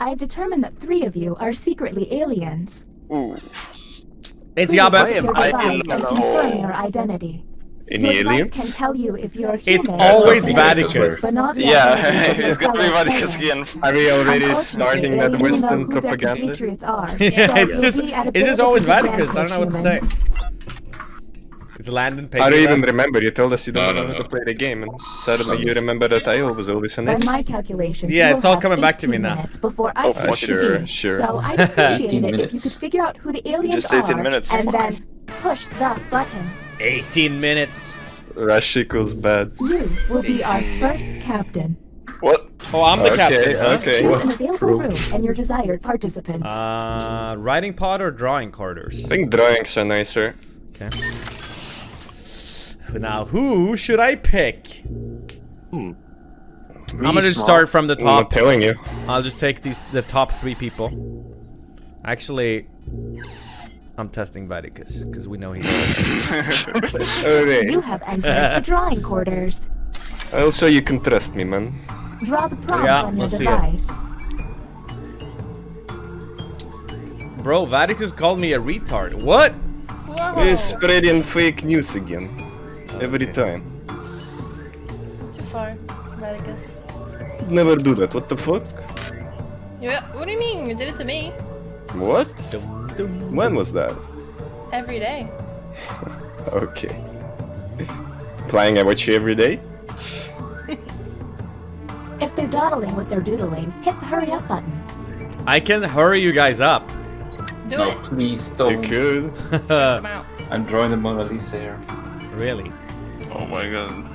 I've determined that 3 of you are secretly aliens. Ooh. It's Please Yaba. look at your I device didn't and know. confirm your identity. Any Your device aliens? can tell you if you're human. It's always or Vaticus. but not the Yeah, identities of your it's gonna be fellow Vaticus players. again. Are we already Unfortunately, starting that aliens know Western who their propaganda? compatriots are, Yeah, so it's you'll just- be at a it's bit just of a always Vaticus, I don't know what to say. disadvantage, humans. It's Landon I don't Peggy. even remember. You told us you don't No, know how no. to play the game, and suddenly you remember that I was always an By it. my calculations, Yeah, you it's will all have coming back to me 18 now. minutes before I switch to sure, you. sure. So I'd appreciate 18 it if you minutes. could figure out who the aliens Just 18 are minutes. and then push the button. 18 minutes. Rush equals bad. You will be our first captain. What? Oh, I'm the Okay, captain. Huh? okay. Choose an available room and your desired participants. Writing pod or drawing quarters? I think drawings are nicer. Okay. Now, who should I pick? I'm gonna just start from the I'm not top. telling you. I'll just take the top 3 people. Actually, I'm testing Vaticus because we know he's. Okay. You have entered the drawing quarters. Also, you can trust me, man. Draw the prompt Yeah, on your let's see it. device. Bro, Vaticus called me a retard. What? Whoa. We're spreading fake news again. Every time. Too far, Vaticus. Never do that. What the fuck? Yeah, what do you mean? You did it to me. What? When was that? Every day. Okay. Playing I watch you every day? If they're dawdling with their doodling, hit the hurry up button. I can hurry you guys up. Do No, it. please You don't. could. Stress them out. I'm drawing the Mona Lisa here. Really? Oh my god.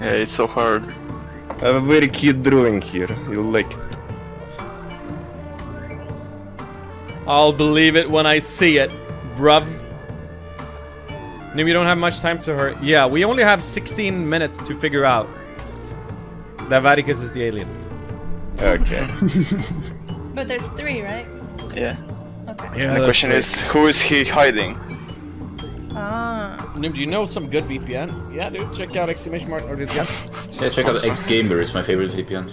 Yeah, it's so hard. I have a very cute drawing here. You'll like it. I'll believe it when I see it, bruv. No, we don't have much time to hurry. Yeah, we only have 16 minutes to figure out that Vaticus is the alien. Okay. But there's 3, right? Yeah. Okay. Yeah, The question is, who is he hiding? Ah. Noob, do you know some good VPN? Yeah, dude, check out exclamation mark or VPN. Yeah, check out X Gamer, it's my favorite VPN.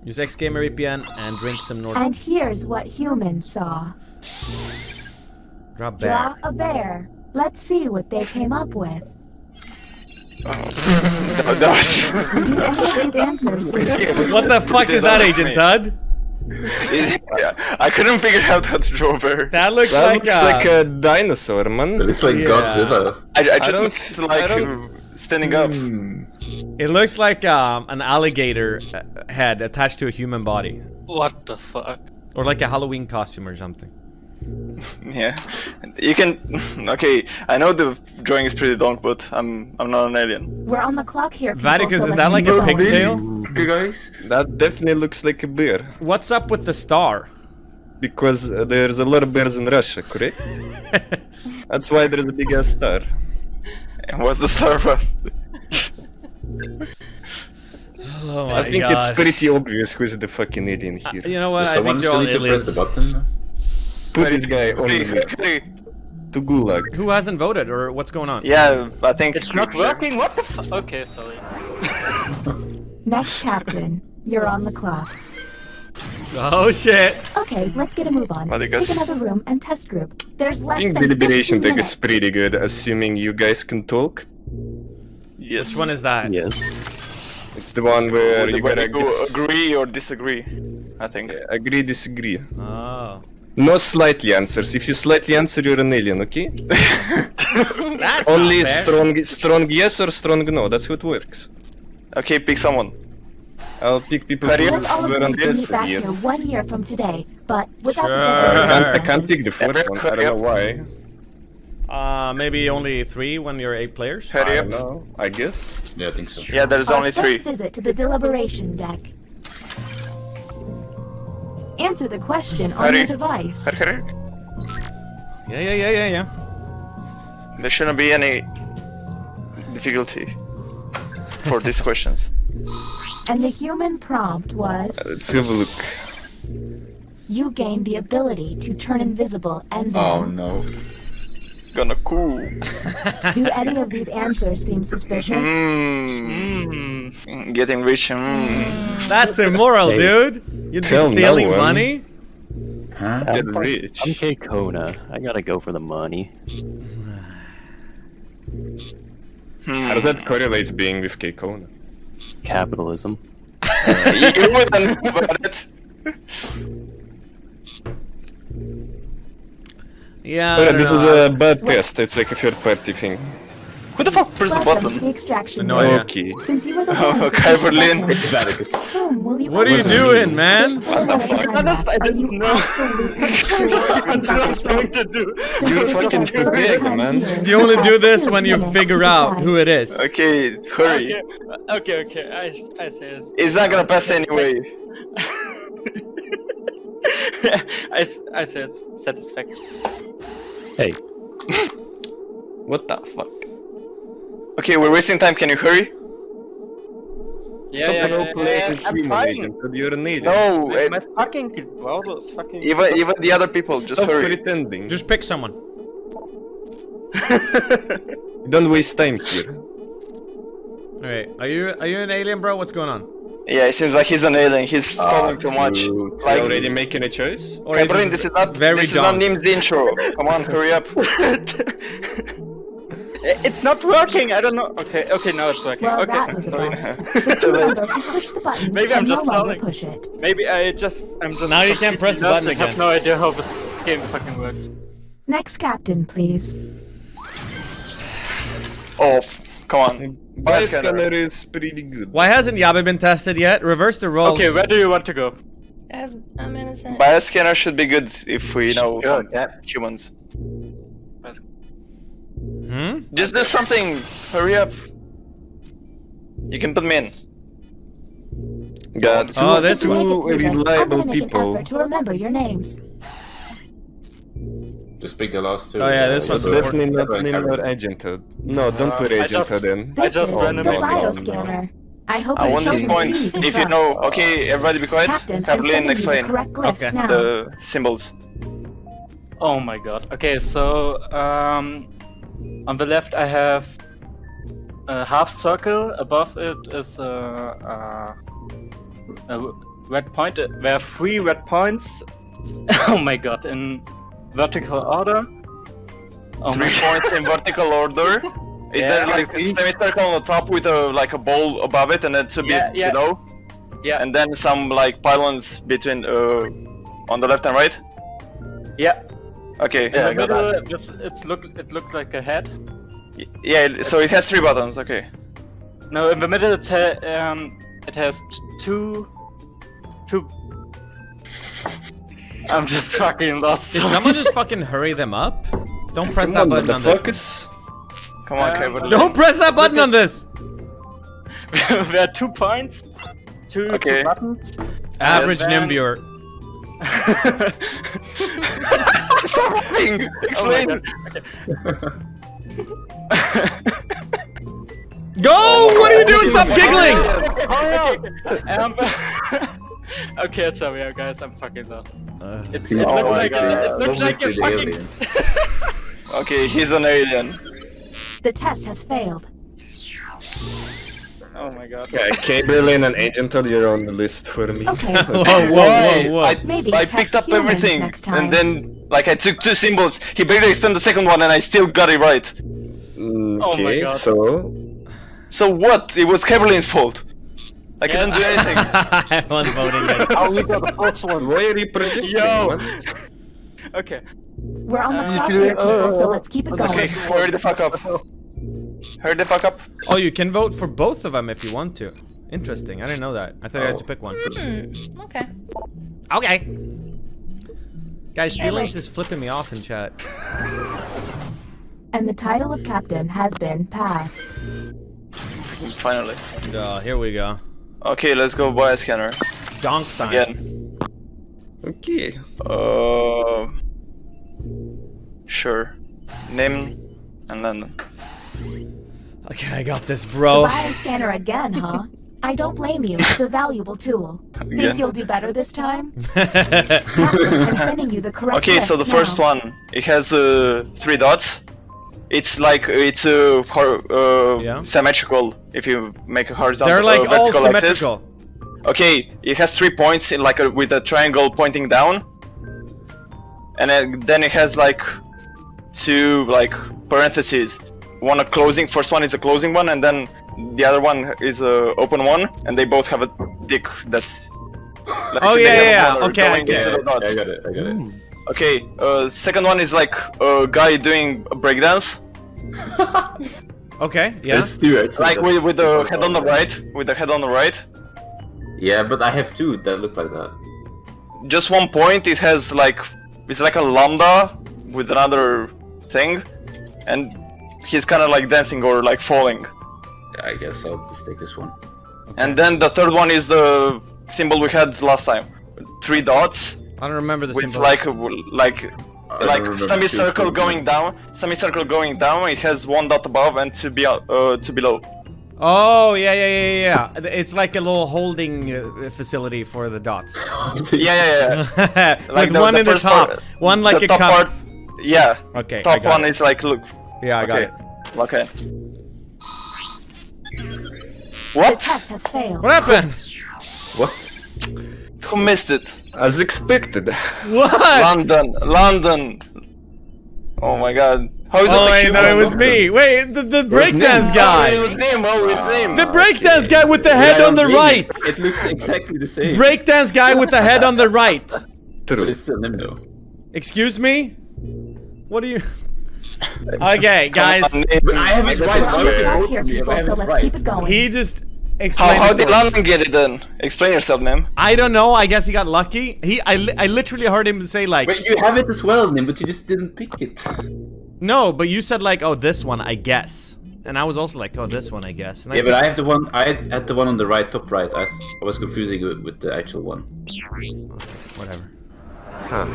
Use Xgamer VPN and drink some Nordic. And here's what humans saw. Draw bear. Draw a bear. Let's see what they came up with. That was... Do any of these answers seem suspicious? What the fuck is that, Agent Todd? Yeah, I couldn't figure out how to draw a bear. That looks That like looks like a dinosaur, It man. looks like Yeah. Godzilla. I I just don't- looked like I don't- standing up. It looks like an alligator head attached to a human body, What the fuck? or like a Halloween costume or something. Yeah, you can. Okay, I know the drawing is pretty long, but I'm not an alien. We're on the clock here, people, Vaticus, so is let's that like keep a going. pigtail? Okay, guys. That definitely looks like a bear. What's up with the star? Because there's a lot of bears in Russia, correct? That's why there's a big ass star. And what's the star about? Oh I my think god. it's pretty obvious who's the fucking alien here. You know what? Does I someone think you're still all need to press the aliens. button? Put this guy on Hurry, the, hurry. to Gulag. Who hasn't voted, or what's going on? Yeah, I think It's not working? What the fuck? Okay, sorry. Next captain, you're on the clock. Oh shit! Okay, let's get a move on. Vaticus. Pick another room and test group. There's I less think than deliberation 15 tech minutes. is pretty good, assuming you guys can talk. Yes. Which one is that? Yes. It's the one where you When gotta you agree or disagree, I think. agree, disagree. Oh. No slightly answers. If you slightly answer, you're an alien, okay? That's Only not fair. strong yes or strong no. That's how it works. Okay, pick someone. I'll pick people Hurry who up. Let's all were agree on to meet tested back here. here 1 year from today, but without Sure. the I can't difference. pick the first one. I don't know why. Maybe only 3 when you're 8 players. Hurry I up. don't know. I guess. Yeah, I think so. Yeah, there's Our only 3. first visit to the deliberation deck. Answer the question on Hurry. your device. Hurry. Yeah. There shouldn't be any difficulty for these questions. And the human prompt was, Let's have a look. you gain the ability to turn invisible and Oh then... no. Gonna cool. Do any of these answers seem suspicious? Mm. Getting rich. That's immoral, dude. You'd be Tell no stealing one. money. Huh? Get rich. I'm K-Kona. I gotta go for the money. How does that correlate being with K-Kona? Capitalism. You wouldn't know about it. Yeah. I Oh, yeah, don't this know. is a bad test. It's like a third party thing. Who the fuck pressed the Welcome to the button? extraction No room. idea. Okay. Since you were the Oh, one to Kai push the Berlin. button, It's Vatican. whom will you What are you answer? doing, man? There's still another time left. Are you absolutely sure you got this right? to do. Since You're this is fucking our too first big, time man. here, You only have do this 2 when you minutes figure to out decide. who it is. Okay, hurry. Okay. I say it. It's not gonna pass anyway. I say it's satisfaction. Hey, What the fuck? Okay, we're wasting time. Can you hurry? Stop role-playing I'm human trying. agent. You're an alien. No, My fucking browser is fucking. even the other people. Just Stop hurry. pretending. Just pick someone. Don't waste time here. Alright, are you an alien, bro? What's going on? Yeah, it seems like he's an alien. He's stalling too much. You Like, already making a choice? Or Hey, is Berlin, it this is not very this is not dumb? NymN's intro. Come on, hurry up. It's not working. I don't know. Okay, now it's working. Well, okay, that was a sorry. bust. The team member who pushed the button Maybe can I'm just no longer stalling. push it. Maybe I'm just. Now you can't press the button I have again. no idea how this game fucking works. Next captain, please. Oh, come on. Bias color is pretty good. Why hasn't Yabe been tested yet? Reverse the roles. Okay, where do you want to go? Guys, I'm innocent. Bioscanner should be good if we know some humans. Hmm? Just do something. Hurry up. You can put me in. Got Oh, this To one. make it two through this, I'm reliable gonna make an people. effort to remember your names. Just pick the last two. Oh, yeah, this That's one's definitely not Like, NymN or Agenthood. No, don't put I Agenthood in. This just is ran the a minute. bioscanner. I hope I you want chose this a point. team you can If you trust. know, okay, everybody be quiet. Captain, I'm Kathleen, sending you the explain correct lists Okay. now. the symbols. Oh my god. Okay, so on the left I have a half circle. Above it is a red point. There are 3 red points. Oh my god, in vertical order. Oh 3 my points in vertical order. Is Yeah, there like a okay. semicircle on the top with a ball above it and then to be Yeah. below? Yeah. And then some like pylons between on the left and right? Yeah. Okay, In yeah, I the got that. middle, it looks like a head. Yeah, so it has 3 buttons, okay. No, in the middle it has two. I'm just fucking lost. Did someone just fucking hurry them up? Don't press Come that on, button on this. one. motherfuckers. Come on, Kevin. Don't press that button on this! There are 2 points. Two Okay. buttons. Average then- NymN viewer. Stop laughing! Explain! Go! What are you doing? Stop giggling! Okay, sorry guys, I'm fucking lost. It Oh looks my like God. it looks like a fucking. Okay, he's an alien. The test has failed. Oh my god. Okay, K-Berlin and Agenthood, you're on the list for me. Okay. Whoa, Guys, whoa. I, Maybe I test picked up humans everything, next time. and then like I took 2 symbols. He barely explained the second one, and I still got it right. Okay, God. So what? It was Keverlin's fault. I couldn't do anything. I want voting it. I only got the first one. Why are you projecting? Yo. What? Okay. We're on the clock here, people, so let's keep it Okay, going. hurry the fuck up. Hurry the fuck up. Oh, you can vote for both of them if you want to. Interesting. I didn't know that. I thought you had to pick one. Okay. Okay. Guys, Streeling's just flipping me off in chat. And the title of captain has been passed. Finally. Oh, here we go. Okay, let's go buy a scanner. Donk time. Again. Okay. Sure. NymN and London. Okay, I got this, The bro. bioscanner again, huh? I don't blame you. It's a valuable tool. Again. Think you'll do better this time? Captain, I'm sending you the correct Okay, so the list first now. one, it has 3 dots. it's like Yeah. symmetrical. If you make a horizontal, They're like all vertical axis. symmetrical. Okay, it has 3 points in like with a triangle pointing down, and then it has like 2 like parentheses. One a closing. First one is a closing one, and then the other one is a open one, and they both have a dick that's. Like Oh, they yeah, have a yeah, border okay, going okay. into the dot. I got it. I got it. Okay, second one is like a guy doing a breakdance, Okay, yeah. There's 2 actually. like with the head on the right, with the head on the right. Yeah, but I have 2 that look like that. Just 1 point. It has like it's like a lambda with another thing, and he's kind of like dancing or like falling. Yeah, I guess I'll just take this one. And then the third one is the symbol we had last time, 3 dots I don't remember the with symbol. like I don't remember semicircle too. going down. Semicircle going down. It has 1 dot above and 2 below. Oh, yeah. It's like a little holding facility for the dots. Yeah. With the- one the in the first top. part- One like the a top cup. part, yeah. Okay, I Top got one it. is like look. Yeah, I got Okay. it. Okay. The What? test has failed. What happened? What? Who missed it? As expected. What? London. Oh my god. How is Oh, it wait, the no, cute it one? was me. Wait, the breakdance Oh, it guy. was him. Oh, it's him. The breakdance guy with the head on the right. It looks exactly the same. Breakdance guy with the head on the right. But True. it's still him though. Excuse me? What do you... Okay, guys. But I have it right. Well, so we're you can back vote here, for me if I people, have so it let's right. keep it going. He just How explained did it for us. London get it then? Explain yourself, Nim. I don't know. I guess he got lucky. I literally heard him say like... Wait, you have it as well, Nim, but you just didn't pick it. No, but you said like, oh, this one, I guess. And I was also like, oh, this one, I guess. And Yeah, but I have the one. I had the one on the right, top right. I was confusing it with the actual one. Whatever. Huh.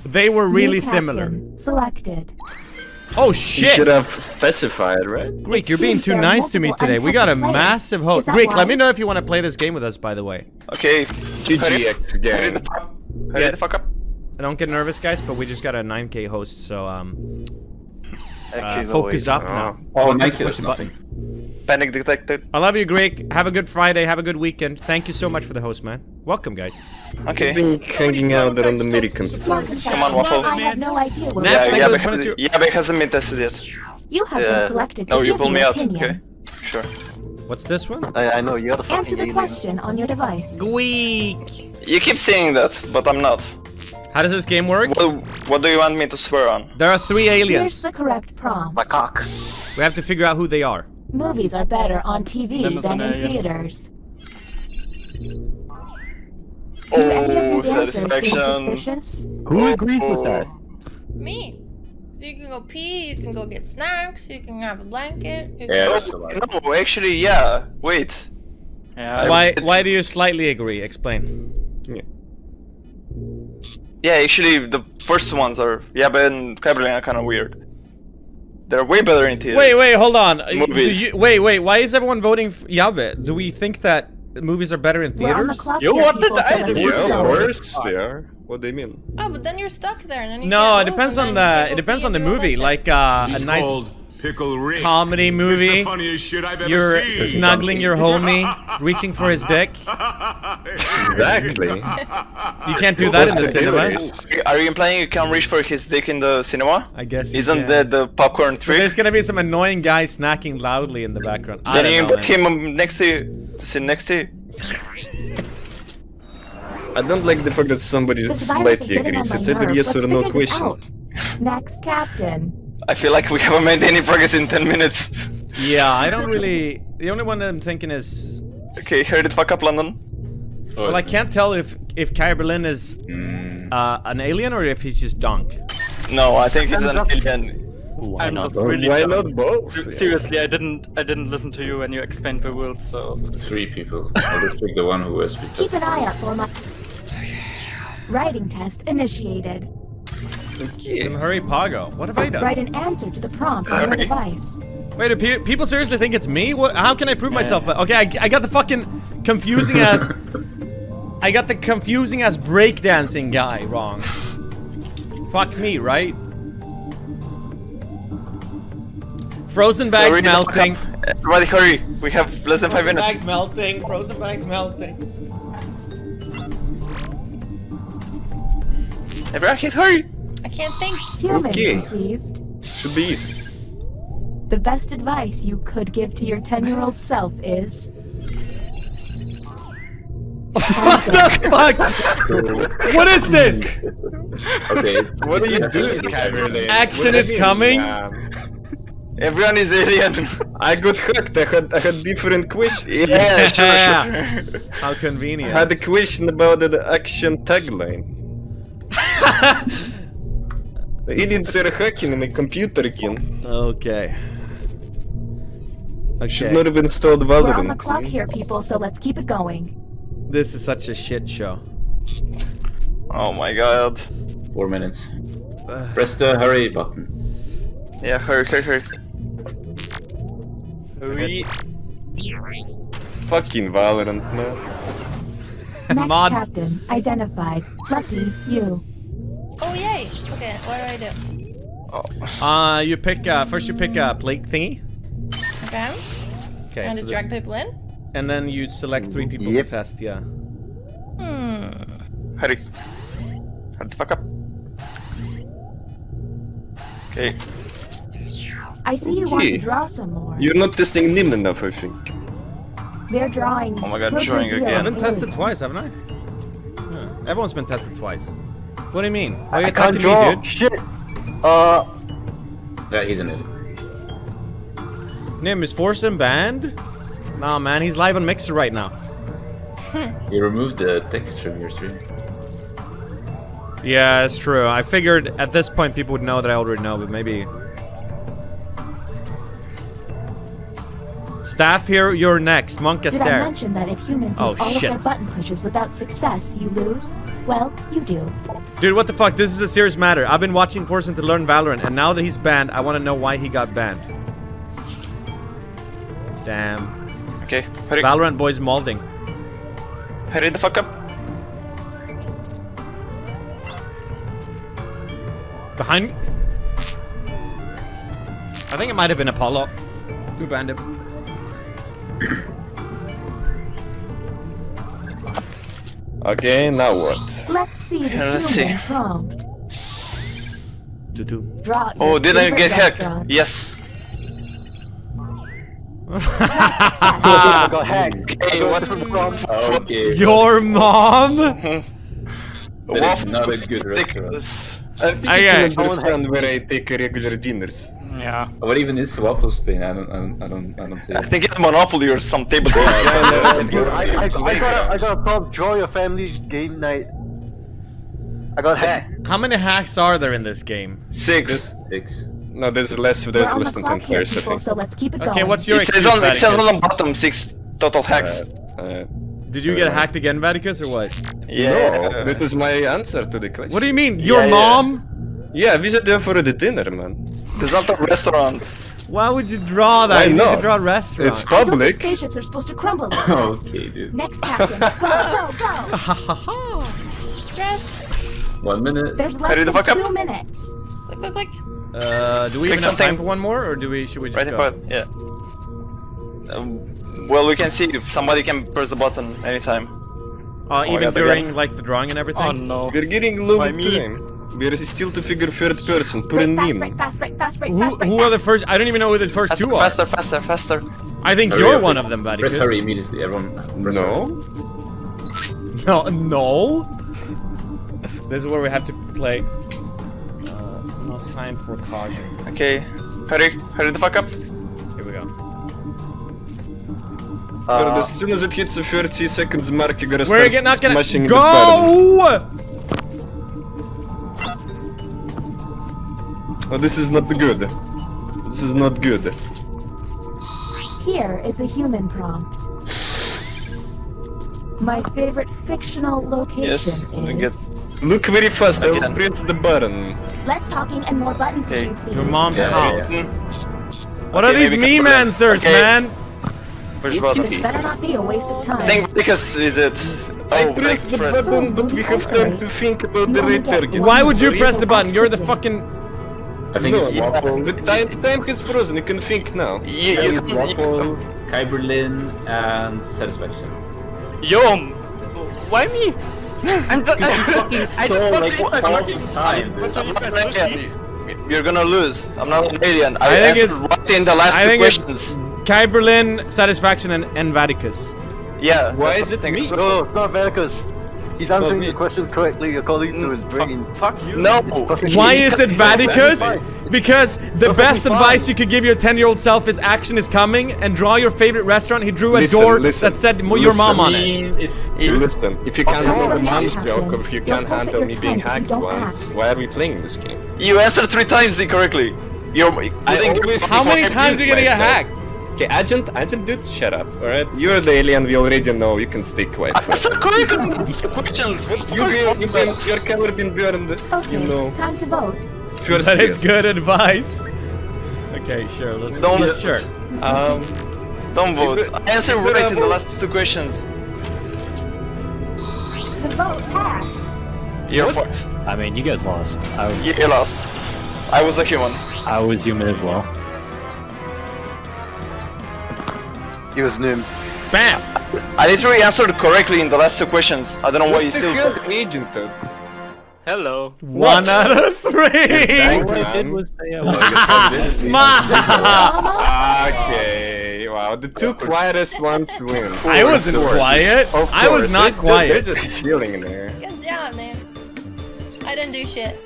They were New really captain similar. Selected. Oh, You shit! should have specified, right? Greek, you're being seems too there are nice to me multiple today. We got a untested players. massive Is host. that Greek, let me wise? know if you want to play this game with us, by the way. Okay. GGX Hurry gang. the fuck. Hurry the fuck up. Don't get nervous, guys, but we just got a 9K host, so focus up now. Oh, Welcome to Nike Push is the Button. nothing. Panic detected. I love you, Greek. Have a good Friday. Have a good weekend. Thank you so much for the host, man. Welcome, guys. Okay. Been hanging out there on the American Smart stuff. confession. on, Waffle. I have no idea where Next, we're I Yeah, got going. Yabe hasn't been tested yet. You have been selected to No, you give pulled me your out. opinion. Okay. Sure. What's this one? I know you're the fucking Answer the alien. question on your device. Greek. You keep saying that, but I'm not. How does this game work? What do you want me to swear on? There are 3 Here's aliens. the correct prompt. My cock. We have to figure out who they are. Movies are better on TV Them is than an in alien. theaters. Do any of these answers seem satisfaction. suspicious? Who agrees with that? Me. So you can go pee, you can go get snacks, you can have a blanket. You Yeah, can... that's a lie. No, actually, yeah. Wait. Yeah. Why do you slightly agree? Explain. Yeah, actually, the first ones are Yabe and Kyberlin are kind of weird. They're way better in theaters. Wait, hold on. Movies. Wait, why is everyone voting for Yabe? Do we think that movies are better in We're on the theaters? clock You here, wanted people, so to- let's Yeah, keep Yeah, of going. course they are. What do you mean? Oh, but then you're stuck there, and then you No, can't it move, depends and on then you the can't it go depends pee on the and do all that movie. shit. Like a nice Called Pickle Rick. comedy It's movie. the funniest shit I've ever You're seen. snuggling your homie, reaching for his dick. Exactly. You can't do that in the What's the cinema. difference? Are you implying you can reach for his dick in the cinema? I guess. you Isn't can. that the popcorn trick? There's gonna be some annoying guy snacking loudly in the background. I Then don't you know, invite man. him next to you to sit next to you. I don't like the fact that somebody This virus is slightly getting on agrees. my It's either nerves. yes Let's or no figure this question. out. Next, Captain. I feel like we haven't made any progress in 10 minutes. Yeah, I don't really. The only one that I'm thinking is. Okay, hurry the fuck up, London. Well, I can't tell if Kai Berlin is an alien or if he's just Donk. No, I think he's an alien. Why I'm not? just really Why dumb. not both? Seriously, I didn't listen to you when you explained the rules, so 3 people. I'll just pick the one who has been Keep tested. an eye out for my... Writing test initiated. Okay. Hurry, Pago. What have I done? Write an answer to the prompt on your device. Wait, do people seriously think it's me? What? How can I prove myself? Okay, I got the fucking confusing ass. I got the confusing ass breakdancing guy wrong. Fuck me, right? Frozen So bags read the fuck melting. up. Everybody hurry. We have less than 5 Frozen minutes. bags melting. Frozen bags melting. Everyone hit hurry. I can't think. Human Okay. received. Should be easy. The best advice you could give to your 10-year-old self is... What the fuck? What is this? Okay. What are you doing, Cabernet? Action What is do you mean, coming? man? Everyone is alien. I got hooked. I had different questions. Yeah, sure. How I convenient. had a question about the action tagline. The aliens are hacking my computer again. Okay. Should Okay. not have installed We're on the Valorant. clock here, people, so let's keep it going. This is such a shit show. Oh my god. 4 minutes. Press the hurry button. Yeah, hurry. Fucking Valorant, man. Next Mods. captain identified. Lucky you. Oh yay! Okay, what do I do? You pick, first you pick a plate thingy. Okay. Okay, And so just this- drag people in. and then you select 3 people Yep. to test, yeah. Hurry. Hurry the fuck up. Okay. I see you want to Okay. draw some more. You're not testing NymN enough, I think. Their drawings Oh my god, could drawing reveal again. I've been tested aliens. twice, haven't I? Yeah. Everyone's been tested twice. What do you mean? Why are you I can't attacking me, draw. dude? Shit. Yeah, he's an idiot. Nim, is Forsen banned? Nah, man, he's live on Mixer right now. You removed the text from your stream. Yeah, it's true. I figured at this point people would know that I already know, but maybe... Staff here, you're next. Monk is Did I there. mention that if humans Oh, use all shit. of their button pushes without success, you lose? Well, you do. Dude, what the fuck? This is a serious matter. I've been watching Forsen to learn Valorant, and now that he's banned, I want to know why he got banned. Damn. Okay. Hurry. Valorant boys molding. Hurry the fuck up. Behind me? I think it might have been Apollo who banned him. Okay, now what? Let's see the Let's human see. prompt. Tutu. Draw Oh, your did I favorite get hacked? restaurant. Yes. I got hacked. Okay, what's the prompt? Okay. Your mom? That is Waffle not a good restaurant. ridiculous. I think Okay. you can understand where I take regular dinners. Yeah. What even is waffle spin? I don't see I it. think it's Monopoly or some table game. Dude, I got a prompt. Draw your family's game night. I got hacked. How many hacks are there in this game? 6. 6. No, there's less We're than on the 10 clock here, players, I people, think. so let's keep it going. Okay, what's your It says excuse, on Vaticus? the bottom 6 total hacks. Did you get hacked again, Vaticus, or what? Yeah. No, this is my answer to the question. What do you mean? Your Yeah, yeah. mom? Yeah, visit them for the dinner, man. There's not a restaurant. Why would you draw that? Why You need not? to draw a restaurant. It's I don't think public. spaceships are supposed to crumble. like that. Okay, dude. Next captain, go, go, go! Stress. 1 minute. There's Hurry less the than fuck up. 2 minutes. Quick. Do we even have something. time for one more, or should we just Right in go? part. Yeah. Well, we can see if somebody can press the button anytime. Even God, during again. like the drawing and everything? Oh no. We're getting low By on me. time. We're still to figure third person. Put Break in fast, NymN. break fast, break fast, break Who, fast, break who are the fast. first? I don't even know who the first Faster, two are. faster, faster, faster. I think Hurry you're up. one of them, Press Vaticus. hurry immediately, everyone. Press hurry. No? No. This is where we have to play. No time for caution. Okay. Hurry the fuck up. Here we go. But as soon as it hits the 30 seconds mark, you're gonna We're start not gonna smashing the button. go. Oh, this is not good. This is not good. Here is the human prompt. My favorite fictional location Yes, we get. is... Look very fast, I will Again. press the button. Less talking and more button Okay. pushing, please. Your mom's Yeah, house. yeah. What Okay, are these maybe we can meme put it- answers, okay. man? Push button. This better not be a waste of I time. think because is it? I Oh, pressed the press. button, but we have time to think about the right target. Why would you press the button? You're the fucking... I think No, it's Waffle, the time has frozen. You can think now. Waffle, Kyberlin, and Satisfaction. Yo, why me? I'm just. I just So, want like, to all the time, What dude. are you guys pushing me? You're gonna lose. I'm not an alien. I think answered it's- right in the last I two think it's questions. Kyberlin, Satisfaction, and Vaticus. Yeah. Why that's is it what I think. me? No, it's not Verticus. He's answering me. the questions correctly according to his brain. Fuck you. No. Why is it Vaticus? Fine. Because the Perfectly best fine. advice you could give your 10-year-old self is action is coming, and draw your favorite restaurant. He drew a Listen, door listen, that said your mom on I it. mean, if Listen, if you can't handle the Captain, mom's Captain, joke, or if you you'll can't forfeit handle your me time being if you hacked don't once, act. why are we playing this game? You answered 3 times incorrectly. You're. How many times are you gonna get hacked? Okay, Agent, dude, shut up, alright? You're the alien, we already know, you can stay quiet. I answered correctly on the questions. What the fuck? Your color been burned, Okay, you know. time to vote. First But it's yes. good advice. Okay, sure. Let's Don't- yeah, sure. Don't vote. I answered you right in the vote. last 2 questions. The vote passed. You're fucked. I mean, you guys lost. You lost. I was a human. I was human as well. He was NymN. Bam. I literally answered correctly in the last 2 questions. I don't know why you What the still. hell, Agent? Hello. 1 out of 3. All I did was say I was. Okay, wow, the 2 quietest ones win. I wasn't quiet. Of I was course, not they're quiet. just chilling there. Good job, man. I didn't do shit.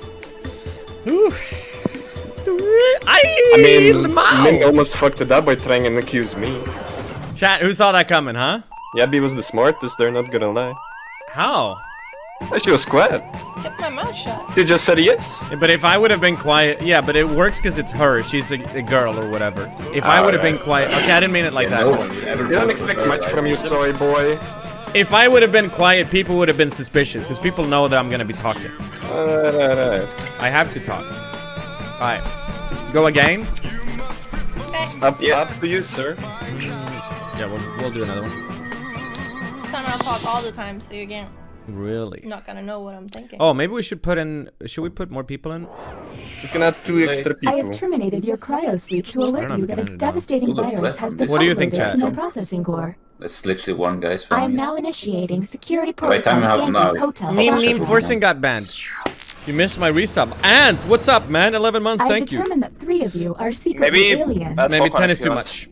I mean, Min almost fucked it up by trying and accuse me. Chat, who saw that coming, huh? Yabby was the smartest, they're not gonna lie. How? She was quiet. Kept my mouth shut. She just said yes. But if I would have been quiet, yeah, but it works because it's her. She's a girl or whatever. If I would have been quiet, okay, I didn't mean it like that. no one would ever You don't vote expect for her, much right? from you, soy boy. If I would have been quiet, people would have been suspicious because people know that I'm gonna be talking. Alright. I have to talk. Alright. Go again? Okay. Up to you, sir. Yeah, we'll do another one. This time I'll talk all the time, so you're Really? not gonna know what I'm thinking. Oh, maybe we should put in. Should we put more people in? You can add 2 extra I have people. terminated your cryosleep to I alert don't you that a understand it now. devastating Look, virus has been What do you think, uploaded chat? to my processing core. That's literally one guy's I am family. now initiating security Wait, protocol time out Yankee now. Hotel. Meme Foxtrot. Forcing got banned. You missed my resub. And what's up, man? 11 months. I've Thank you. determined that 3 of you are secretly Maybe aliens. that's Maybe all 10 is too correct, much.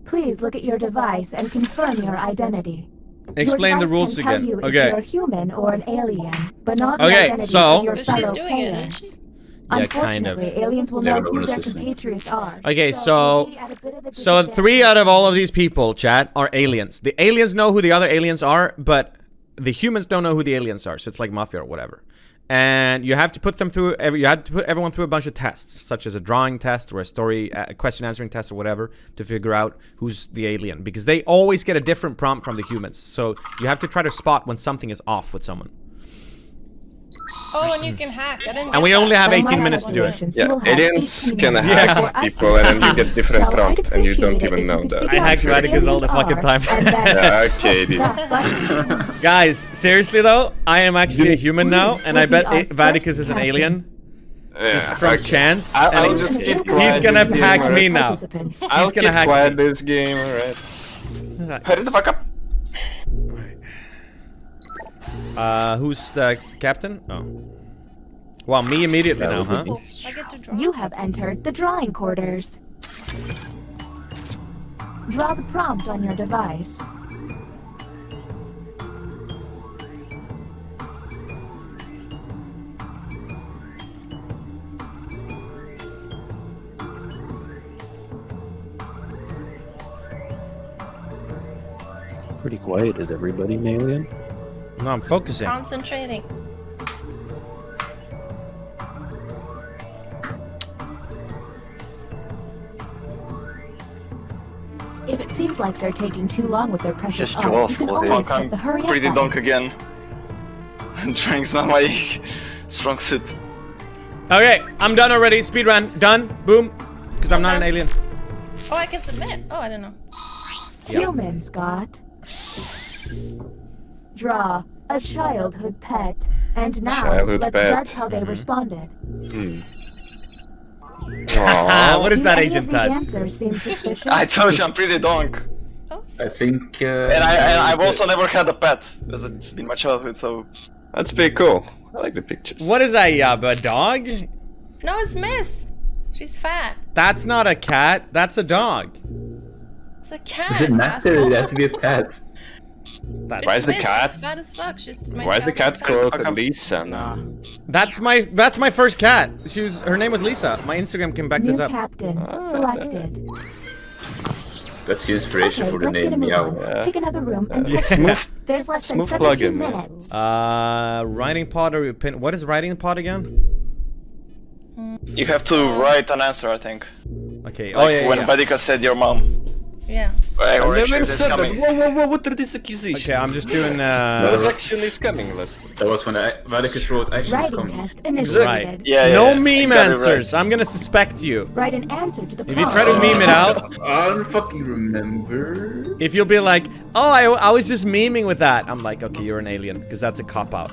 Please look at your device and confirm your identity. Explain the Your device rules can tell again. you if Okay. you're human or an alien, but not the Okay, identities so- of your But she's fellow doing it, isn't players. Yeah, kind of. Unfortunately, aliens will Never know who noticed their this thing. compatriots are. Okay, you'll so be at a bit of a 3 out of all of these disadvantage. people, chat, are aliens. The aliens know who the other aliens are, but the humans don't know who the aliens are. So it's like mafia or whatever. And you have to put them through. You have to put everyone through a bunch of tests, such as a drawing test or a story, question answering test or whatever, to figure out who's the alien. Because they always get a different prompt from the humans. So you have to try to spot when something is off with someone. Oh, and you can hack. I didn't And we get only that. have By 18 my minutes to do it. calculations, you Yeah, will have aliens 18 can minutes hack before I people and then you see get different So I'd prompts and you don't appreciate it even if know you could that. figure I out hack who Radicus all the aliens fucking are, time. and then Yeah, okay, dude. that button. Guys, seriously though, I am actually a human now, and I Will be bet our Vaticus first is an captain. alien Yeah, from okay. chance. I'll and just keep He's quiet. gonna this hack game, me alright? now. Participants. I'll gonna keep hack quiet me. this game, alright? Hurry the fuck up. Who's the captain? Oh. Well, me immediately now, huh? Oh, I get to draw. You have entered the drawing quarters. Draw the prompt on your device. Pretty quiet, is everybody, Malian? No, I'm focusing. Concentrating. If it seems like they're taking too long with their precious Just art, draw you can for the- always I'm hit the hurry up pretty button. donk again. Drink's not my strong suit. Okay, I'm done already. Speedrun. Done. Boom. Because I'm not an alien. Oh, I can submit. Oh, I don't know. Humans got. Draw a childhood pet. And now, Childhood let's pet. judge how they responded. What is Do that, any Agent of these Tad? answers seem suspicious? I told you I'm pretty donk. I think. And I've also never had a pet, because it's been my childhood, so... That's pretty cool. I like the pictures. What is that, Yab? A dog? No, it's Miss. She's fat. That's not a cat. That's a dog. It's a cat. Does it matter? asshole. It has to be a pet. That's, Why is the Miss, cat- She's fat as fuck. She's my Why is the cat childhood called Lisa now? that's my first cat. Her name was Lisa. My Instagram can back New this up. captain selected. That's the inspiration Okay, for the let's get a name move Meow. on. Pick another room and Yeah. test Smooth- it. There's less than smooth 17 plugin, man. minutes. Writing pod or pin? What is writing pod again? You have to write an answer, I think. Okay. Like Oh yeah. when yeah. Badika said your mom. Yeah. I I already never this said that. coming. Whoa, what are these accusations? Okay, I'm just doing. What action is coming, Leslie? That was when Vatican's wrote actions Writing come. test initiated. Right. Yeah, No yeah, meme you got it answers. I'm gonna suspect you. Write an answer to the If you prompt. try to meme it out, I don't fucking remember. if you'll be like, oh, I was just memeing with that. I'm like, okay, you're an alien, because that's a cop out.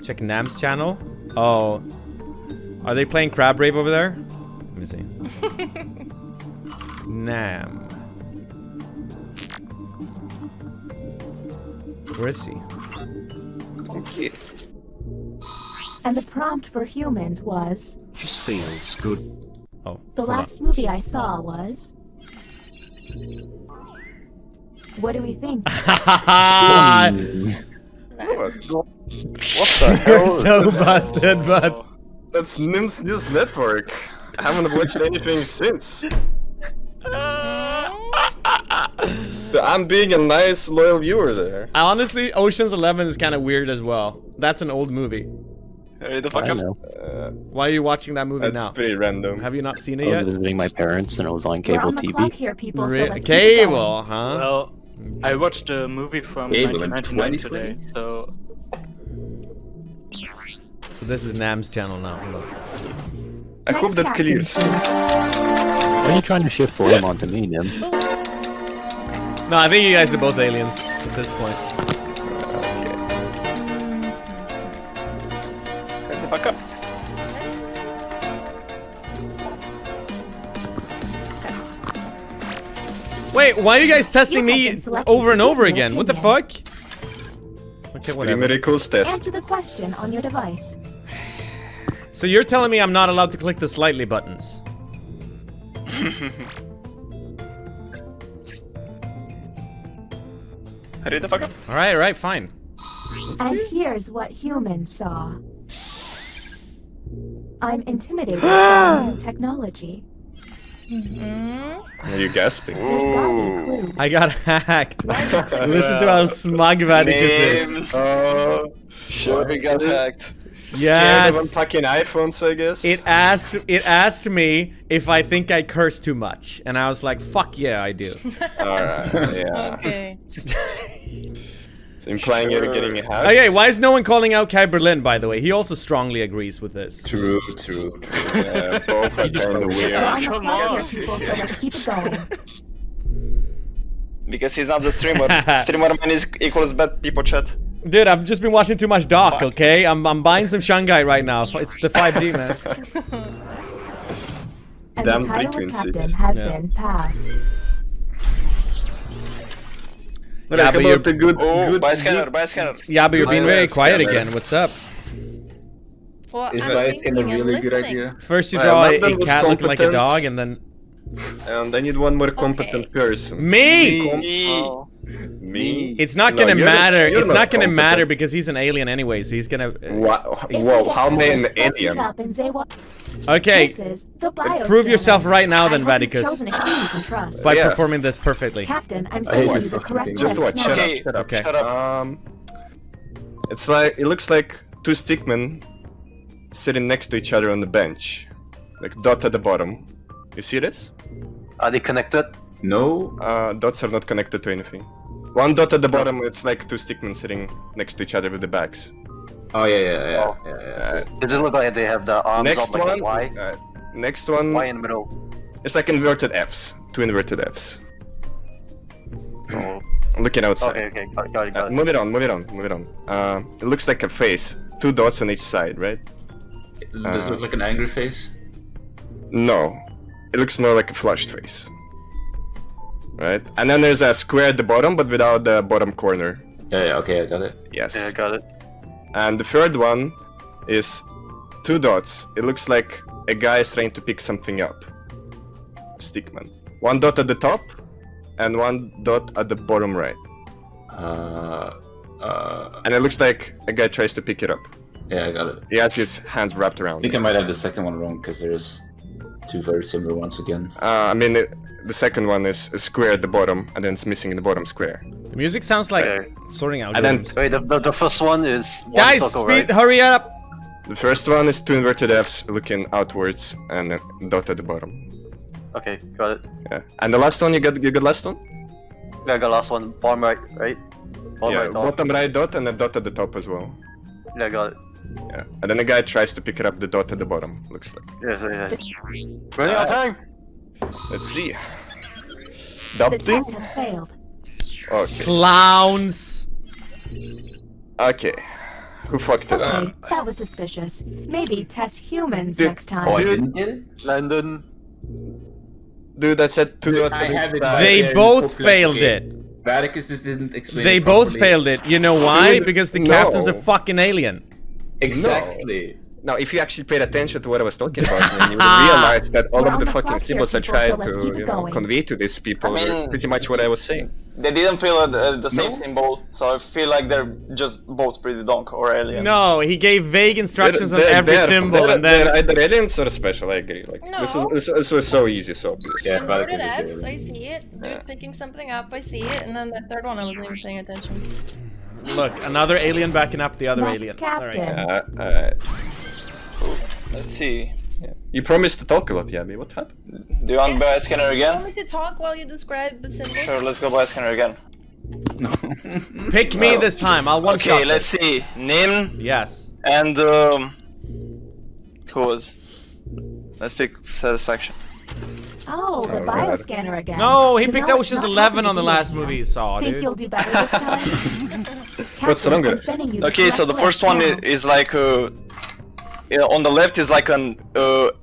Check NymN's channel. Oh, are they playing Crab Rave over there? Let me see. NymN. Where is he? Okay. And the prompt for humans was, Just feels good. Oh, the hold on. last movie I saw was... What do we think? What the You're hell? so busted, bud. That's NymN's News Network. I haven't watched anything since. I'm being a nice, loyal viewer there. Honestly, Ocean's 11 is kind of weird as well. That's an old movie. Hurry the fuck I up. know. Why are you watching that movie That's now? pretty random. Have you not seen I it was yet? visiting my parents and it was on We're cable on the clock TV. here, people, so let's keep it Cable, going. huh? Well, I watched a movie from Cable in 1999 today, so So this is NymN's channel now. Hold on. I hope Next that captain, clears. please. Why are you trying to shift blame onto me, Nym? No, I think you guys are both aliens at this point. Hurry the fuck up. Wait, why are you guys testing You have me been selected over and to give over your again? What the opinion. fuck? Okay, Stream whatever. Miracles test. Answer the question on your device. So you're telling me I'm not allowed to click the slightly buttons? Hurry the fuck up. Alright, fine. And here's what humans saw. I'm intimidated by new technology. Are you gasping? There's gotta be a clue. I got hacked. Listen to how smug Vatican is. Name. Oh, Sure, we got hacked. scared of Yes. unpacking iPhones, I guess. It asked me if I think I curse too much, and I was like, "Fuck yeah, I do." Alright, yeah. Okay. It's implying you're getting hacked. Okay, why is no one calling out Kai Berlin? By the way, he also strongly agrees with this. True. Yeah, both are kind of We're weird. on the clock here, people, so let's keep it going. Because he's not the streamer. Streamer man is equals bad people chat. Dude, I've just been watching too much Doc. Okay, I'm buying some Shanghai right now. It's the 5G, man. And Damn the title of frequencies. captain has Yeah. been passed. Like, Yeah, how but about the good, Oh, good, buy a scanner, buy a scanner. Yeah, but you're being very Yes, quiet yeah, again. What's up? Well, Is I'm that thinking, a I'm really good listening. idea? First you Well, draw London a was cat looking like a competent. dog, and then And I need one more competent person. me. Me? It's not No, gonna you're matter. you're It's not gonna competent. matter because he's an alien anyways. He's gonna. Wow, If whoa, we how get many an this, let's alien? meet up in Zewa. Okay, This is the bioscanner. prove yourself right now, then, I hope you've Vaticus. chosen a team you can trust. by Yeah. performing this perfectly. Captain, I'm hate sending you this the fucking correct thing. Just list watch, shut now. Okay, up, shut up. Okay. shut up. It's like, it looks like two stickmen sitting next to each other on the bench. Like dot at the bottom. You see this? Are they connected? No. Dots are not connected to anything. One dot at the bottom, it's like two stickmen sitting next to each other with the backs. Oh yeah. Does it look like they have the arms Next up like one, a Y? next one, Y in the middle. it's like inverted Fs. Two inverted Fs. Oh. Looking outside. Okay, got it. Move it on. It looks like a face. Two dots on each side, right? Does it look like an angry face? No. It looks more like a flushed face. Right? And then there's a square at the bottom, but without the bottom corner. Yeah, okay, I got it. Yes. Yeah, I got it. And the third one is 2 dots. It looks like a guy is trying to pick something up. Stickman. 1 dot at the top, and 1 dot at the bottom right. And it looks like a guy tries to pick it up. Yeah, I got it. He has his hands wrapped around I think it. I might have the second one wrong because there's 2 very similar ones again. I mean, the second one is a square at the bottom, and then it's missing the bottom square. The music sounds like Okay. sorting out. And then Wait, the first one is one guys, circle, speed, right? hurry up! the first one is 2 inverted Fs looking outwards, and a dot at the bottom. Okay, got it. Yeah. And the last one, you got last one? Yeah, I got last one. Bottom right, right? Bottom Yeah, right dot. bottom right dot and a dot at the top as well. Yeah, I got it. Yeah. And then the guy tries to pick it up, the dot at the bottom, looks like. Yes, yeah. Running out of time! Let's see. The Dumpty? test has failed. Okay. Clowns! Okay. Who fucked it up? Okay, that was suspicious. Maybe test humans Dude. next time. Oh, I Dude. didn't get it? Landon. Dude, I said 2 dots. I have it. They both failed it. Vaticus just didn't explain They it both properly. failed it. You know why? Dude, Because the no. captain's a fucking alien. Exactly. Now, if you actually paid attention to what I was talking about, then you would realize that all We're of on the the fucking clock here, symbols I people, tried so let's keep to it going. convey to these people I were mean- pretty much what I was saying. They didn't feel the same symbol, so I feel like they're just both pretty donk or aliens. No, he gave vague instructions on every symbol, they're, and then they're either aliens or special. I agree. Like No. this was so easy, so obvious. Yeah, Inverted Vaticus is Fs, the I alien. see it. Dude picking something up, I see it. And then the third one, I wasn't even paying attention. look, another alien backing up the other Next alien. captain. Alright. Let's see. You promised to talk a lot, Yabby. What happened? Do you want buy scanner You want again? me to talk while you describe the symbols? Sure, let's go buy scanner again. Pick me this time. I'll one shot. Okay, let's see. NymN Yes. and who was? Let's pick Satisfaction. Oh, the Oh, God. bioscanner again. No, he You picked know it's Ocean's not 11 happy on the to be last here. movie he saw, Think dude. you'll do better this time? What's Captain, wrong with I'm it? sending you the Okay, so the correct first one list now. is like yeah, on the left is like an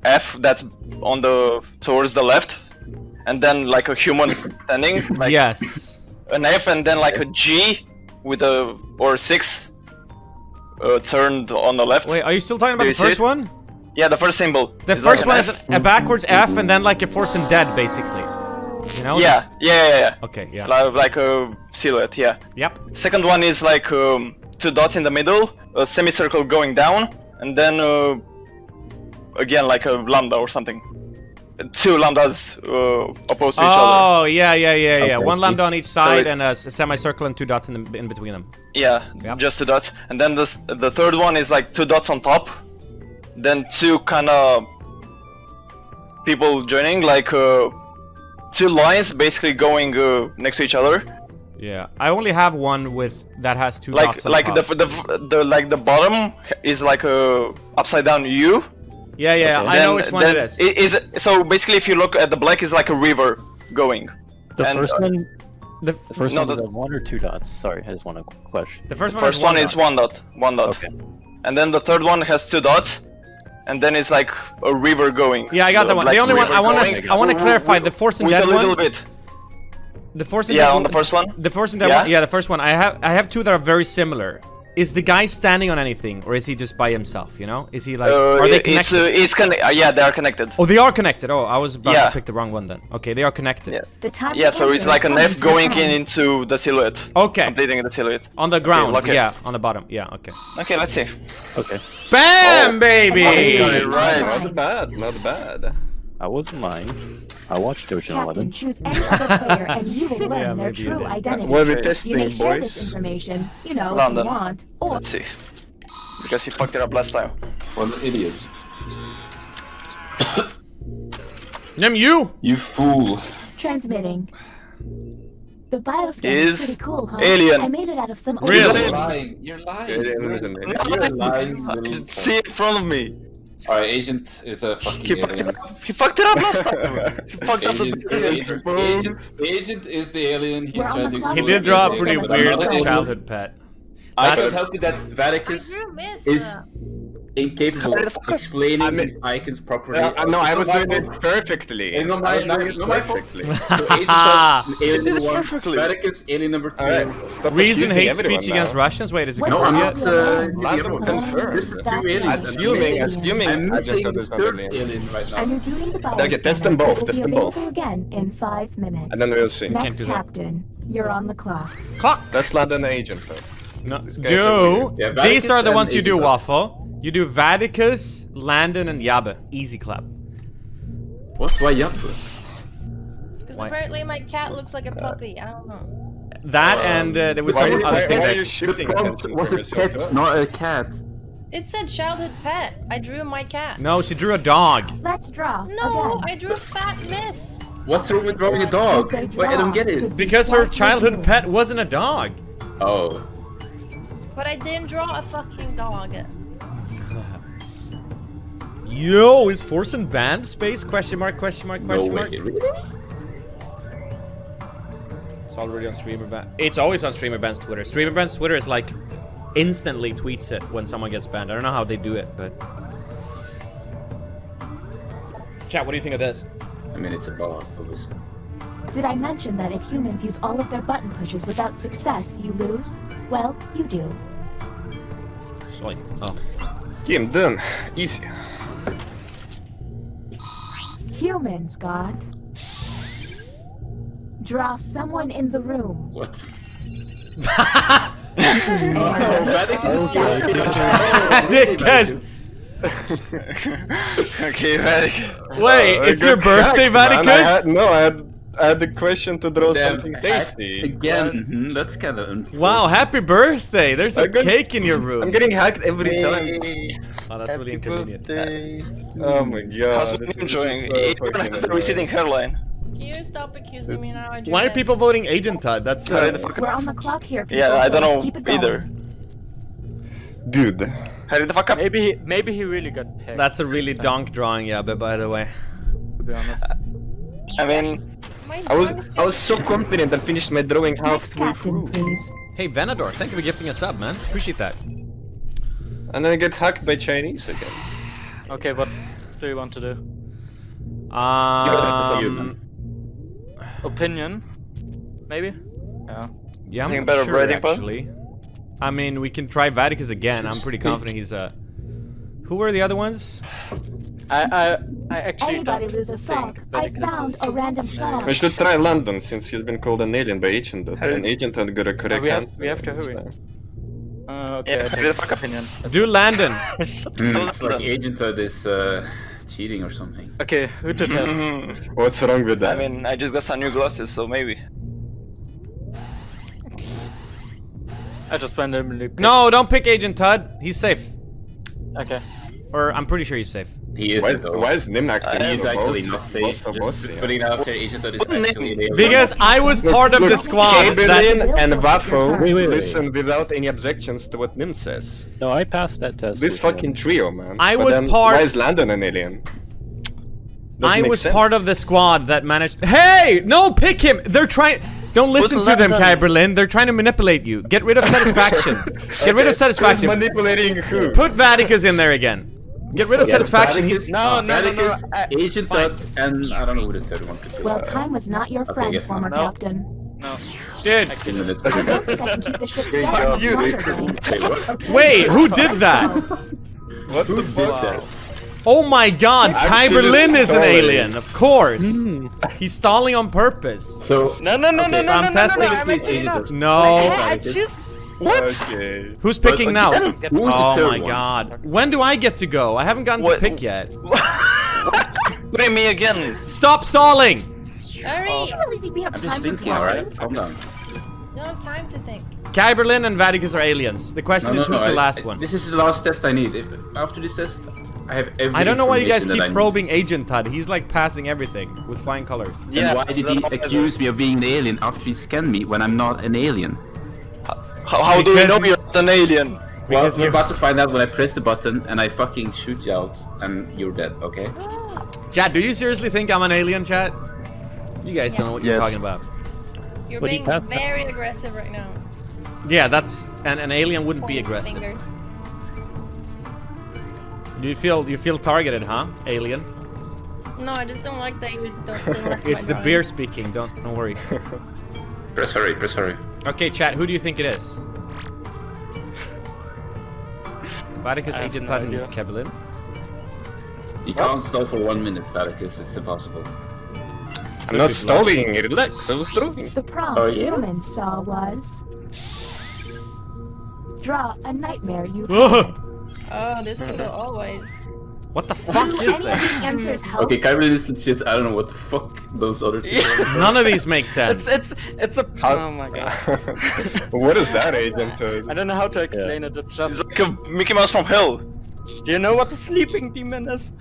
F that's on the towards the left, and then like a human standing, like Yes. an F, and then like a G with a or 6 turned on the left. Wait, are you still talking about Do the you see first it? one? Yeah, the first symbol. The is first like one an is F. a backwards F and then like a force and dead, basically. You know? Yeah. Okay, yeah. Like a silhouette. Yeah. Yep. Second one is like 2 dots in the middle, a semicircle going down, and then again like a lambda or something. 2 lambdas opposed to each other. Oh, yeah. Okay. One lambda on each side it- and a semicircle and 2 dots in between them. Yeah, Yep. just 2 dots. And then the third one is like 2 dots on top, then 2 kind of people joining, like 2 lines basically going next to each other. Yeah. I only have one with that has 2 Like dots on like top. the like the bottom is like a upside down U. Yeah, I know which one it is. So basically, if you look at the black, is like a river going. The And, first one. The The first No, one is the- a 1 or 2 dots. Sorry, I just want to question. The first one, First one is dot. 1 dot, 1 dot, Okay. and then the third one has 2 dots, and then it's like a river going. Yeah, I got that one. Like The only one river I want going to clarify the force and with dead a little one. bit. The force and Yeah, dead on the first one. The force and dead Yeah? one. Yeah, the first one. I have 2 that are very similar. Is the guy standing on anything, or is he just by himself? You know, is he like? Are they connected? Yeah, they are connected. Oh, they are connected. Oh, I was about Yeah. to pick the wrong one then. Okay, they are connected. Yeah. The time Yeah, to so it's answer like is an coming F to going an end. into the silhouette. Okay. Completing the silhouette. On the ground. lock it. Yeah, on the bottom. Yeah. Okay. Okay, let's see. Okay. Bam, baby. Okay, right. Not bad, not bad. I wasn't lying. I watched Ocean Captain, 11. choose any other player and you will learn Yeah, their maybe you true did. identity. What are we You testing, may share this boys? information, you know, London. if you want, or Let's see. Because he fucked it up last time. What an idiot. You. You fool. transmitting. The bioscan Is is pretty cool, huh? alien. I made it out of some Really? old You're things. lying. You're lying. You're lying, I little just see it in front of me. Alright, Agent is a fucking He fucked it alien. up. He fucked it up last time. He fucked up Agent is the alien. He's We're on trying the to. clock. He did draw a Okay, pretty so let's weird keep going. childhood pet. I That's- can help you that I Vaticus drew miss. is incapable How the of fuck- explaining I mean- these icons properly. No, I was doing it. it perfectly. It's not I my- was doing it not my fault. perfectly. So Agent Todd, alien did it number 1, perfectly. Vaticus, alien number 2. Alright, stop Reason accusing hate everyone speech now. against Russians? Wait, is it What's No, confirmed I'm yet? not Lando using everyone. confirmed. This is That's 2 aliens. right. Assuming I'm missing Agent Todd is not third alien. alien right now. I'm reviewing the battle Okay, test them scanner. both, It will test be them both. available again in 5 minutes. And then we'll see. Can't Next do that. captain, you're on the clock. Clock! That's London Agent Todd. No. These guys are Do. Yeah, These are the Vaticus ones and you do, Agent Todd. Waffle. You do Vaticus, Landon, and Yabe. Easy clap. What? Why Yappe? Because Why? apparently my cat looks like a puppy. I don't know. That and there was Why, some other thing why are you that... shifting attention Was from a yourself pet, to us? not a cat. It said childhood pet. I drew my cat. No, she drew a dog. Let's draw. No, again. I drew a fat miss. What's wrong with drawing a dog? They Wait, I don't get draw. it. Could be Because her quite childhood different. pet wasn't a dog. Oh. But I didn't draw a fucking dog. Yo, is Forsen banned? Space? Question mark, question mark, No question way. mark. Really? It's already on Streamer Ban. It's always on Streamer Ban's Twitter. Streamer Ban's Twitter is like instantly tweets it when someone gets banned. I don't know how they do it, but... Chat, what do you think of this? I mean, it's a bug, obviously. Did I mention that if humans use all of their button pushes without success, you lose? Well, you do. Sorry. Oh. Game done. Easy. Humans, God. Draw someone in the room. What? Because... Okay, Vaticus. Wait, it's your birthday, Vaticus? I had the question to draw Damn, something tasty. Again, that's kind of Wow, happy birthday! There's a I'm gonna- cake in your room. I'm getting hacked every time. Oh, that's really inconvenient. Oh my god. How's this is enjoying? so It fucking has the annoying. receding hairline. Can you stop accusing me now? I drew Why are this. people voting Agent Todd? That's Hurry the fuck We're up. on the clock here, people, Yeah, I so don't let's know keep it going. either. Dude. Hurry the fuck up. Maybe he really got pegged. That's a really donk drawing, yeah, but by the way. To be honest. I mean, My I was drawing I was so is- confident and finished my drawing Next halfway captain, through. please. Hey, Venador, thank you for gifting a sub, man. Appreciate that. And then I get hacked by Chinese again. Okay, what do you want to do? Opinion? Maybe? Yeah. Yeah, I'm Think not better sure, writing pad? actually. I mean, we can try Vaticus again. I'm pretty confident he's Who were the other ones? I actually Anybody don't lose a think song? that I it is found a random song. We should try London since he's been called an alien by Agent Todd. And Agent Todd got a correct we have- answer we have to this hurry. time. Okay, Yeah, I hurry take the fuck up. opinion. Do Landon. It's like Agent Todd is cheating or something. Okay, who to test? What's wrong with I that? mean, I just got some new glasses, so maybe. I just randomly picked. No, don't pick Agent Todd. He's safe. Okay. Or I'm pretty sure he's safe. He is. Why is NymN acting? He's so actually boss- not safe. boss of Just boss, putting out there, Agent Todd is What name? actually an alien. Because I was part of the squad that... Cabelin and Waffle Wait. listen without any objections to what NymN says. No, I passed that test. This with him. fucking trio, man. I But was then part- Why is Landon an alien? Doesn't I make was sense. part of the squad that managed... Hey! No, pick him! They're trying... Don't listen What's to them, Landon? Kyberlin. They're trying to manipulate you. Get rid of satisfaction. Get rid of Who's satisfaction. manipulating who? Put Vaticus in there again. Get rid of satisfaction. He's... Vaticus, Agent Todd, and I don't know who the third one could be. Well, time was not your friend, guess former not. No. captain. No. Dude, 15 minutes. I don't think I can keep the ship together Fuck any you. longer, gang. Wait, what? wait, who did that? What the fuck? Oh my god, I'm sure Kyberlin this is an story- alien, of course. He's stalling on purpose. So, No, no, no, Okay, no, so no, I'm no, no, testing no, to I'm see actually Agent not. Todd. No. I choose. Okay. Who's picking now? Who's the Oh third my one? god. When do I get to go? I haven't gotten to What? pick yet. Put me again. Stop stalling! Hurry! Do you really think we have I'm time just for thinking, drawing? alright? Calm down. You don't have time to think. Kyberlin and Vaticus are aliens. The question is who's the last one? This is the last test I need. If, after this test, I have every I don't know why you guys information that keep I probing Agent Todd. He's like passing everything with flying colors. need. And why did he accuse me of being an alien after he scanned me when I'm not an alien? How do we Because- know you're not an alien? Well, Because we're you... about to find out when I press the button and I fucking shoot you out and you're dead, okay? Chat, do you seriously think I'm an alien, chat? You guys don't know what you're Yes. talking about. You're But he being passed very aggressive right now. Yeah, that's... An alien wouldn't be Pointing aggressive. fingers. You feel targeted, huh, alien? No, I just don't like that you don't really like It's my the beer speaking. Don't worry. Press hurry, press hurry. Okay, chat. Who do you think it is? Varicus, I have Agent no Titan, idea. Kevlin. You can't stall for 1 minute, Varicus. It's impossible. I'm not stalling. Relax. I was throwing. The prompt Oh, yeah? humans saw was... Draw a nightmare you've Ugh. had. Oh, this can go always. What the fuck Do is any of that? these answers help? Okay, Kyrie is legit. I don't know what the fuck those other two are. None of these make sense. It's a. Oh my god. What is that, Agent? I don't know how to explain it. It's It's just. like a Mickey Mouse from hell. Do you know what the sleeping demon is?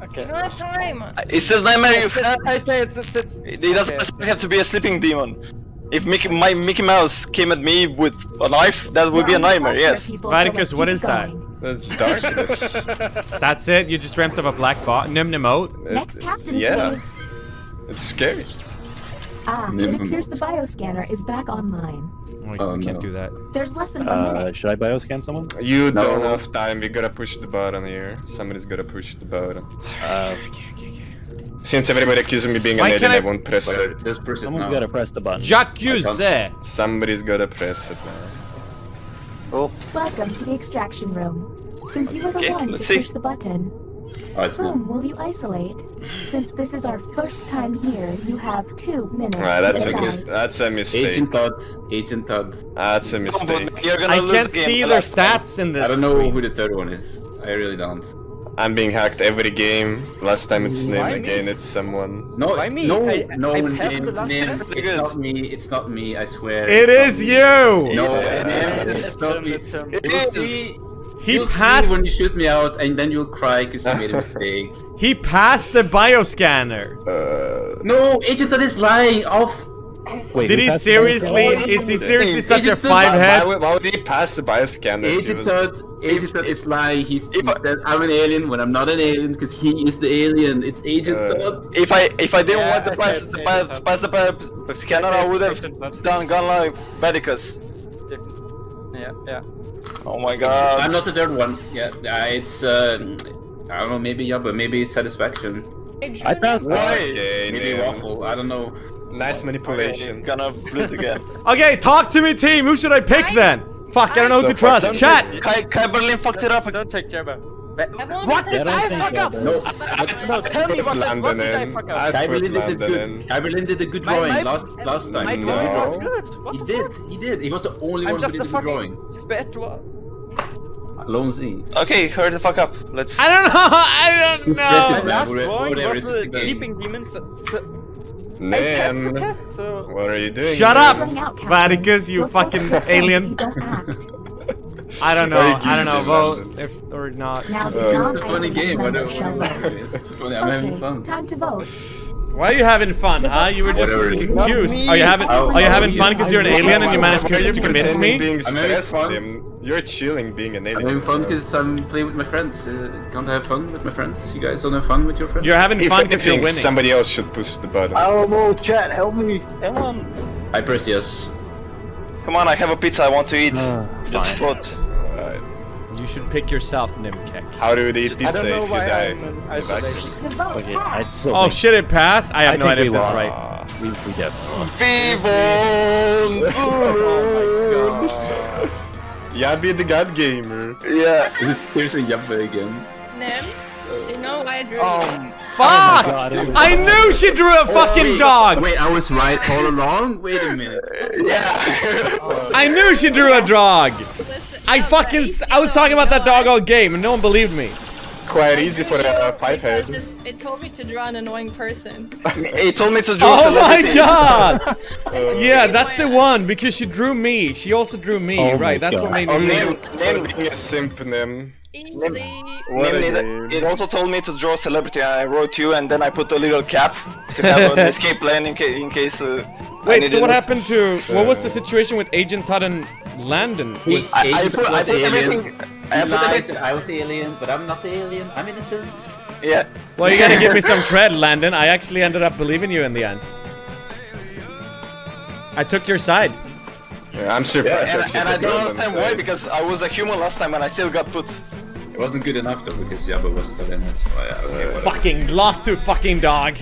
Okay. You don't have time. It says nightmare you've had. I say it's. It doesn't necessarily have to be a sleeping demon. If my Mickey Mouse came at me with a knife, that would be a nightmare, yes. Varicus, what is that? That's darkness. That's it? You just dreamt of a black bot? NymN out? Next captain, Yeah. please. It's scary. Ah, it appears the bioscanner is back online. Oh, we can't no. do that. There's less than 1 minute. Should I bioscan someone? You No. don't have time. We gotta push the button here. Somebody's gotta push the button. Since everybody accuses me being an Why alien, can't I I- won't press it. Just press it Someone's now. gotta press the button. J'accuse! Somebody's gotta press it now. Welcome to the extraction room. Since you were the Okay, one to let's see. push the button, Oh, it's not. whom will you isolate? Since this is our first time here, you have 2 minutes Alright, to that's decide. that's a mistake. Agent Todd. Agent Todd. That's a mistake. You're gonna I lose can't the game see the their last time. stats in this. I don't know screen. who the third one is. I really don't. I'm being hacked every game. Last time it's Why Nim, me? again it's someone. No, Why me? no, I Nim, have the last Nim, time. it's not me. It's not me. I swear. It it's is not me. you! No, Yeah. Nim, it's It's not him, me. it's him. You'll see. He You'll passed. see when you shoot me out, and then you'll cry because you made a mistake. He passed the bioscanner. No, Agent Todd is lying. Off. Wait, Did who he passed the seriously? bioscan? Is he seriously such a Agent Todd- Why, five-head? why would he pass the bioscanner? He Agent was- Todd is lying. He said I'm an alien when I'm not an alien because he is the alien. It's Agent Todd. If I didn't Yeah, want to I pass said the Agent pass the scanner, I would have Agent Todd. gone like Medicus. Yeah. Oh my I'm god. not the third one. Yeah, it's I don't know. Maybe yeah, but maybe it's satisfaction. Hey, I Junior. passed. Okay, Maybe Nim. waffle. I don't know. Nice manipulation. Gonna lose again. Okay, talk to me, team. Who should I pick then? Fuck, I don't know who to So fuck, trust. Chat. Kai Berlin fucked it up. Don't take Jabba. I've only What been did I I don't fuck think up? so. No, No, tell me what London did I in. fuck up? I'd put Kyberlin did London good. in. Kyberlin did a good My- drawing my- last time. My No. drawing was good. What He the did. fuck? He did. He was the only I'm one who just did a a good drawing. fucking bad draw. Lonzy. Okay, hurry the fuck up. Let's. I don't know. I don't My Impressive. know. last whatever drawing it was is, the it's the game. sleeping demons. Nim, So what are you doing? Shut Nim? up, Running out, Captain. Varicus, you You're both fucking dead if alien. you don't act. I don't know. Very I don't know. good, Vote London. if or not. Now the It's a It's a funny game. I non-isolated member don't shall vote. It's funny. I'm having Okay, fun. time to vote. Why are you having fun, huh? You were just Whatever. confused. Not Are you me. having How- Are you how having is fun it? because you're an alien and you managed Why are you to convince pretending me? being I'm having stressed, fun. Nim? You're chilling being an I'm alien. having fun bro. because I'm playing with my friends. Can't I have fun with my friends? You guys don't have fun with your friends? You're having If fun because you're anything, winning. somebody else should push the button. Alamo, chat, help me. come on. I press yes. Come on, I have a pizza I want to eat. fine. Just vote. Alright. You should pick yourself, Nimkek. How do we eat I pizza don't know if you why die? I'm in isolation. The vote Okay, I passed. still Oh think, shit! It passed. I have I no think idea if we this is lost. right. We definitely lost. Vivo Oh my god. Yabby the God Gamer. Yeah. Is it seriously Yabba again? Nim, you know why I drew Fuck! God, it was- I knew she drew a fucking dog. Wait, I was right all along? Wait a minute. I knew she drew a dog. Listen, I fucking. I was talking about that dog all game and no one believed me. Quite easy for a pipe head. It told me to draw an annoying person. He told me to draw Oh my celebrity. god! Yeah, that's the one because she drew me. She also drew me. Oh my Right, that's what God. made Oh, me. Nim, Nim being a simp, Nim. Easy. What a It, game. it also told me to draw a celebrity, and I wrote you, and then I put a little cap to have an escape plan in case. I Wait, needed so what it. happened to what was the situation with Agent Todd and Landon? He's I Agent put was the alien. everything. I He put lied everything. that I was the alien, but I'm not the alien. I'm innocent. Yeah. Well, you gotta give me some cred, Landon. I actually ended up believing you in the end. I took your side. Yeah, I'm surprised. And, actually and I that don't you understand haven't why, played. because I was a human last time and I still got put. It wasn't good enough though because the other was still in it. So yeah, okay, whatever. Fucking lost to fucking dog.